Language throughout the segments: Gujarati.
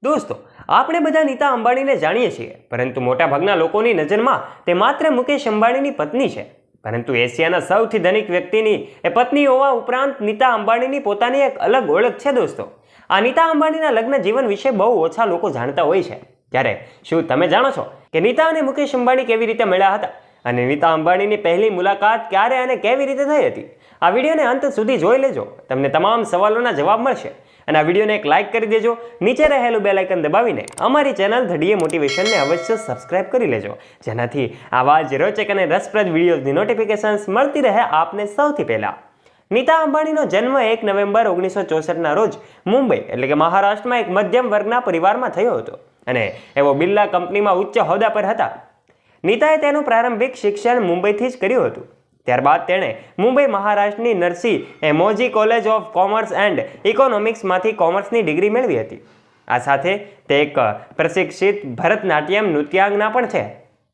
દોસ્તો, આપણે બધા નીતા અંબાણીને જાણીએ છીએ, પરંતુ મોટાભાગના લોકોની નજરમાં તે માત્ર મુકેશ અંબાણીની પત્ની છે. પરંતુ એશિયાના સૌથી ધનિક વ્યક્તિની એ પત્ની હોવા ઉપરાંત નીતા અંબાણીની પોતાની એક અલગ ઓળખ છે. દોસ્તો, આ નીતા અંબાણીના લગ્ન જીવન વિશે બહુ ઓછા લોકો જાણતા હોય છે. ત્યારે શું તમે જાણો છો કે નીતા અને મુકેશ અંબાણી કેવી રીતે મળ્યા હતા અને નીતા અંબાણીની પહેલી મુલાકાત ક્યારે અને કેવી રીતે થઈ હતી? આ વિડીયોને અંત સુધી જોઈ લેજો, તમને તમામ સવાલોના જવાબ મળશે. અને આ વિડીયોને એક લાઇક કરી દેજો, નીચે રહેલું બેલ આઇકન દબાવીને અમારી ચેનલ ધ ડીએ મોટિવેશનને અવશ્ય સબસ્ક્રાઇબ કરી લેજો, જેનાથી આવા જ રોચક અને રસપ્રદ વિડીયોઝની નોટિફિકેશન્સ મળતી રહે આપને સૌથી પહેલા. નીતા અંબાણીનો જન્મ 1 નવેમ્બર 1964ના રોજ મુંબઈ એટલે કે મહારાષ્ટ્રમાં એક મધ્યમ વર્ગના પરિવારમાં થયો હતો અને એવો બિરલા કંપનીમાં ઉચ્ચ હોદ્દા પર હતા. નીતાએ તેનું પ્રારંભિક શિક્ષણ મુંબઈથી જ કર્યું હતું. ત્યારબાદ તેણે મુંબઈ મહારાષ્ટ્રની Narsee Monjee college of commerce and ઇકોનોમિક્સમાંથી કોમર્સની ડિગ્રી મેળવી હતી. આ સાથે તે એક પ્રશિક્ષિત ભરતનાટ્યમ નૃત્યાંગના પણ છે.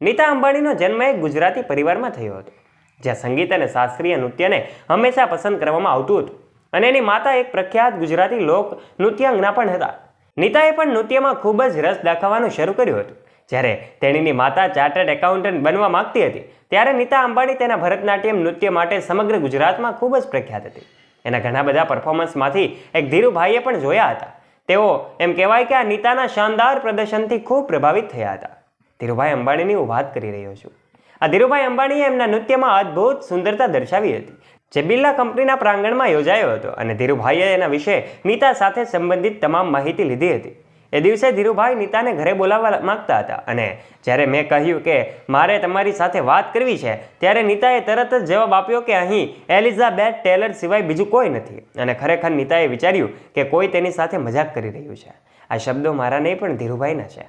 નીતા અંબાણીનો જન્મ એક ગુજરાતી પરિવારમાં થયો હતો, જ્યાં સંગીત અને શાસ્ત્રીય નૃત્યને હંમેશા પસંદ કરવામાં આવતું હતું અને એની માતા એક પ્રખ્યાત ગુજરાતી લોક નૃત્યાંગના પણ હતા. નીતાએ પણ નૃત્યમાં ખૂબ જ રસ દાખવવાનું શરૂ કર્યું હતું. જ્યારે તેણીની માતા ચાર્ટર્ડ એકાઉન્ટન્ટ બનવા માંગતી હતી, ત્યારે નીતા અંબાણી તેના ભરતનાટ્યમ નૃત્ય માટે સમગ્ર ગુજરાતમાં ખૂબ જ પ્રખ્યાત હતી. એના ઘણા બધા પરફોર્મન્સમાંથી એક ધીરુભાઈએ પણ જોયા હતા. તેઓ એમ કહેવાય કે આ નીતાના શાનદાર પ્રદર્શનથી ખૂબ પ્રભાવિત થયા હતા. ધીરુભાઈ અંબાણીની હું વાત કરી રહ્યો છું. આ ધીરુભાઈ અંબાણીએ એમના નૃત્યમાં અદ્ભુત સુંદરતા દર્શાવી હતી, જે બિરલા કંપનીના પ્રાંગણમાં યોજાયો હતો અને ધીરુભાઈએ એના વિશે નીતા સાથે સંબંધિત તમામ માહિતી લીધી હતી. એ દિવસે ધીરુભાઈ નીતાને ઘરે બોલાવવા માંગતા હતા અને જ્યારે મેં કહ્યું કે મારે તમારી સાથે વાત કરવી છે, ત્યારે નીતાએ તરત જ જવાબ આપ્યો કે અહીં એલિઝાબેથ ટેલર સિવાય બીજું કોઈ નથી. અને ખરેખર નીતાએ વિચાર્યું કે કોઈ તેની સાથે મજાક કરી રહ્યું છે. આ શબ્દો મારા નહીં પણ ધીરુભાઈના છે.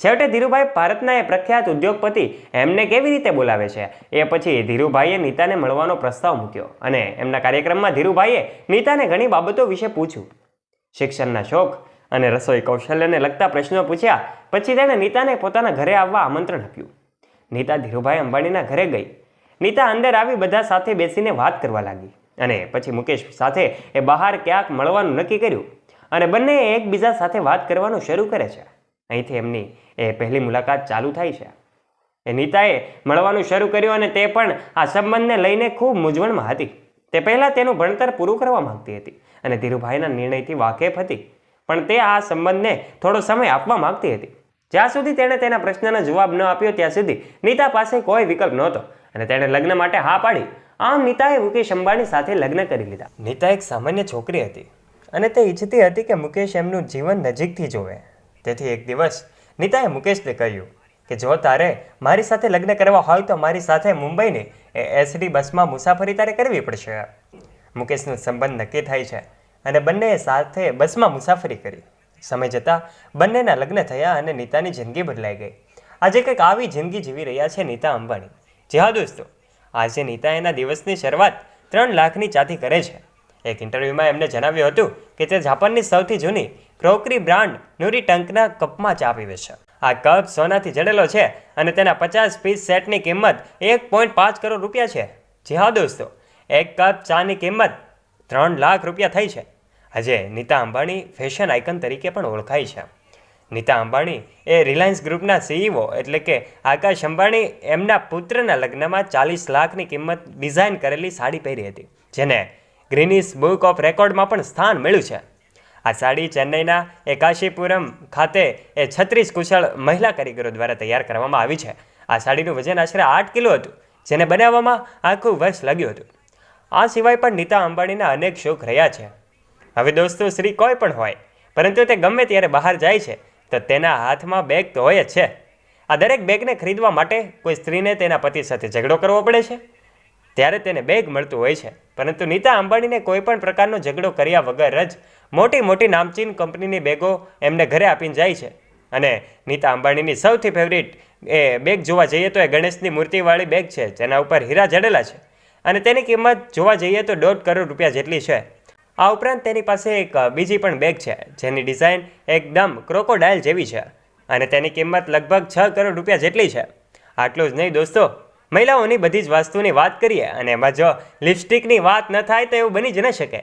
છેવટે ધીરુભાઈ ભારતના એ પ્રખ્યાત ઉદ્યોગપતિ એમને કેવી રીતે બોલાવે છે એ પછી ધીરુભાઈએ નીતાને મળવાનો પ્રસ્તાવ મૂક્યો અને એમના કાર્યક્રમમાં ધીરુભાઈએ નીતાને ઘણી બાબતો વિશે પૂછ્યું. શિક્ષણના શોખ અને રસોઈ કૌશલ્યને લગતા પ્રશ્નો પૂછ્યા. પછી તેણે નીતાને પોતાના ઘરે આવવા આમંત્રણ આપ્યું. નીતા ધીરુભાઈ અંબાણીના ઘરે ગઈ. નીતા અંદર આવી બધા સાથે બેસીને વાત કરવા લાગી અને પછી મુકેશ સાથે એ બહાર ક્યાંક મળવાનું નક્કી કર્યું અને બંને એકબીજા સાથે વાત કરવાનું શરૂ કરે છે. અહીંથી એમની એ પહેલી મુલાકાત ચાલુ થાય છે. એ નીતાએ મળવાનું શરૂ કર્યું અને તે પણ આ સંબંધને લઈને ખૂબ મૂંઝવણમાં હતી. તે પહેલાં તેનું ભણતર પૂરું કરવા માંગતી હતી અને ધીરુભાઈના નિર્ણયથી વાકેફ હતી, પણ તે આ સંબંધને થોડો સમય આપવા માંગતી હતી. જ્યાં સુધી તેણે તેના પ્રશ્નનો જવાબ ન આપ્યો ત્યાં સુધી નીતા પાસે કોઈ વિકલ્પ નહોતો અને તેણે લગ્ન માટે હા પાડી. આમ નીતાએ મુકેશ અંબાણી સાથે લગ્ન કરી લીધા. નીતા એક સામાન્ય છોકરી હતી અને તે ઈચ્છતી હતી કે મુકેશ એમનું જીવન નજીકથી જોવે. તેથી એક દિવસ નીતાએ મુકેશને કહ્યું કે જો તારે મારી સાથે લગ્ન કરવા હોય તો મારી સાથે મુંબઈની એસટી બસમાં મુસાફરી તારે કરવી પડશે. મુકેશનો સંબંધ નક્કી થાય છે અને બંનેએ સાથે બસમાં મુસાફરી કરી. સમય જતાં બંનેના લગ્ન થયા અને નીતાની જિંદગી બદલાઈ ગઈ. આજે કંઈક આવી જિંદગી જીવી રહ્યા છે નીતા અંબાણી. જી હા દોસ્તો, આજે નીતા એના દિવસની શરૂઆત 3 લાખની ચાથી કરે છે. એક ઇન્ટરવ્યૂમાં એમને જણાવ્યું હતું કે તે જાપાનની સૌથી જૂની ક્રોકરી બ્રાન્ડ નુરી ટંકના કપમાં ચા પીવે છે. આ કપ સોનાથી જડેલો છે અને તેના 50 પીસ સેટની કિંમત 1.5 કરોડ રૂપિયા છે. જી હા દોસ્તો, એક કપ ચાની કિંમત 3 લાખ રૂપિયા થઈ છે. આજે નીતા અંબાણી ફેશન આઇકન તરીકે પણ ઓળખાય છે. નીતા અંબાણી એ રિલાયન્સ ગ્રુપના સીઈઓ એટલે કે આકાશ અંબાણી એમના પુત્રના લગ્નમાં 40 લાખની કિંમત ડિઝાઇન કરેલી સાડી પહેરી હતી, જેને ગ્રીનિસ બુક ઓફ રેકોર્ડમાં પણ સ્થાન મળ્યું છે. આ સાડી ચેન્નઈના એકાશીપુરમ ખાતે 36 કુશળ મહિલા કારીગરો દ્વારા તૈયાર કરવામાં આવી છે. આ સાડીનું વજન આશરે 8 કિલો હતું, જેને બનાવવામાં આખું વર્ષ લાગ્યું હતું. આ સિવાય પણ નીતા અંબાણીના અનેક શોખ રહ્યા છે. હવે દોસ્તો, સ્ત્રી કોઈ પણ હોય, પરંતુ તે ગમે ત્યારે બહાર જાય છે તો તેના હાથમાં બેગ તો હોય જ છે. આ દરેક બેગને ખરીદવા માટે કોઈ સ્ત્રીને તેના પતિ સાથે ઝઘડો કરવો પડે છે, ત્યારે તેને બેગ મળતું હોય છે. પરંતુ નીતા અંબાણીને કોઈ પણ પ્રકારનો ઝઘડો કર્યા વગર જ મોટી મોટી નામચીન કંપનીની બેગો એમને ઘરે આપીને જાય છે. અને નીતા અંબાણીની સૌથી ફેવરિટ એ બેગ જોવા જઈએ તો એ ગણેશની મૂર્તિવાળી બેગ છે, જેના ઉપર હીરા જડેલા છે અને તેની કિંમત જોવા જઈએ તો 1.5 કરોડ રૂપિયા જેટલી છે. આ ઉપરાંત તેની પાસે એક બીજી પણ બેગ છે, જેની ડિઝાઇન એકદમ ક્રોકોડાઇલ જેવી છે અને તેની કિંમત લગભગ 6 કરોડ રૂપિયા જેટલી છે. આટલું જ નહીં દોસ્તો, મહિલાઓની બધી જ વસ્તુની વાત કરીએ અને એમાં જો લિપસ્ટિકની વાત ન થાય તો એવું બની જ ન શકે.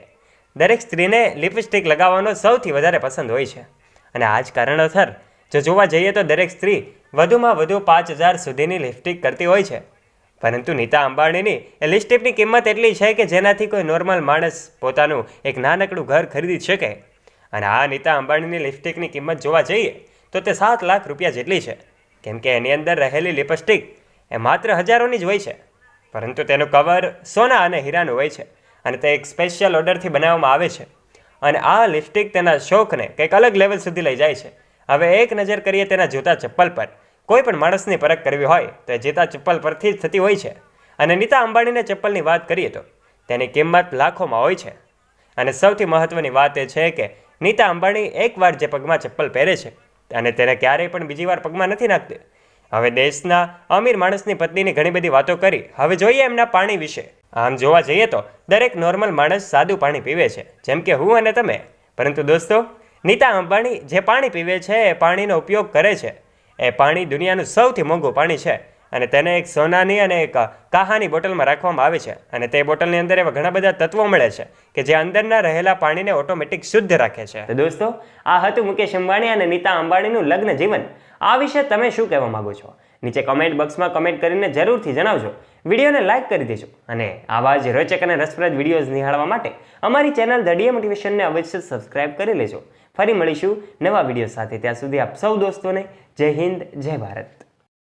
દરેક સ્ત્રીને લિપસ્ટિક લગાવવાનો સૌથી વધારે પસંદ હોય છે અને આ જ કારણોસર જો જોવા જઈએ તો દરેક સ્ત્રી વધુમાં વધુ 5,000 સુધીની લિપસ્ટિક કરતી હોય છે. પરંતુ નીતા અંબાણીની એ લિપસ્ટિકની કિંમત એટલી છે કે જેનાથી કોઈ નોર્મલ માણસ પોતાનું એક નાનકડું ઘર ખરીદી શકે. અને આ નીતા અંબાણીની લિપસ્ટિકની કિંમત જોવા જઈએ તો તે 7 લાખ રૂપિયા જેટલી છે. કેમ કે એની અંદર રહેલી લિપસ્ટિક એ માત્ર હજારોની જ હોય છે, પરંતુ તેનું કવર સોના અને હીરાનું હોય છે અને તે એક સ્પેશિયલ ઓર્ડરથી બનાવવામાં આવે છે. અને આ લિપસ્ટિક તેના શોખને કંઈક અલગ લેવલ સુધી લઈ જાય છે. હવે એક નજર કરીએ તેના જૂતા ચપ્પલ પર. કોઈ પણ માણસની પરખ કરવી હોય તો એ જૂતા ચપ્પલ પરથી જ થતી હોય છે. અને નીતા અંબાણીના ચપ્પલની વાત કરીએ તો તેની કિંમત લાખોમાં હોય છે. અને સૌથી મહત્ત્વની વાત એ છે કે નીતા અંબાણી એકવાર જે પગમાં ચપ્પલ પહેરે છે અને તેને ક્યારેય પણ બીજી વાર પગમાં નથી નાખતી. હવે દેશના અમીર માણસની પત્નીની ઘણી બધી વાતો કરી, હવે જોઈએ એમના પાણી વિશે. આમ જોવા જઈએ તો દરેક નોર્મલ માણસ સાદું પાણી પીવે છે, જેમ કે હું અને તમે. પરંતુ દોસ્તો, નીતા અંબાણી જે પાણી પીવે છે એ પાણીનો ઉપયોગ કરે છે. એ પાણી દુનિયાનું સૌથી મોંઘું પાણી છે અને તેને એક સોનાની અને એક કાહાની બોટલમાં રાખવામાં આવે છે. અને તે બોટલની અંદર એવા ઘણા બધા તત્વો મળે છે કે જે અંદરના રહેલા પાણીને ઓટોમેટિક શુદ્ધ રાખે છે. તો દોસ્તો, આ હતું મુકેશ અંબાણી અને નીતા અંબાણીનું લગ્ન જીવન. આ વિશે તમે શું કહેવા માંગો છો? નીચે કમેન્ટ બોક્સમાં કમેન્ટ કરીને જરૂરથી જણાવજો. વિડીયોને લાઇક કરી દેજો અને આવા જ રોચક અને રસપ્રદ વિડીયોઝ નિહાળવા માટે અમારી ચેનલ ધ ડીએ મોટિવેશનને અવશ્ય સબસ્ક્રાઇબ કરી લેજો. ફરી મળીશું નવા વિડીયો સાથે. ત્યાં સુધી આપ સૌ દોસ્તોને જય હિન્દ, જય ભારત.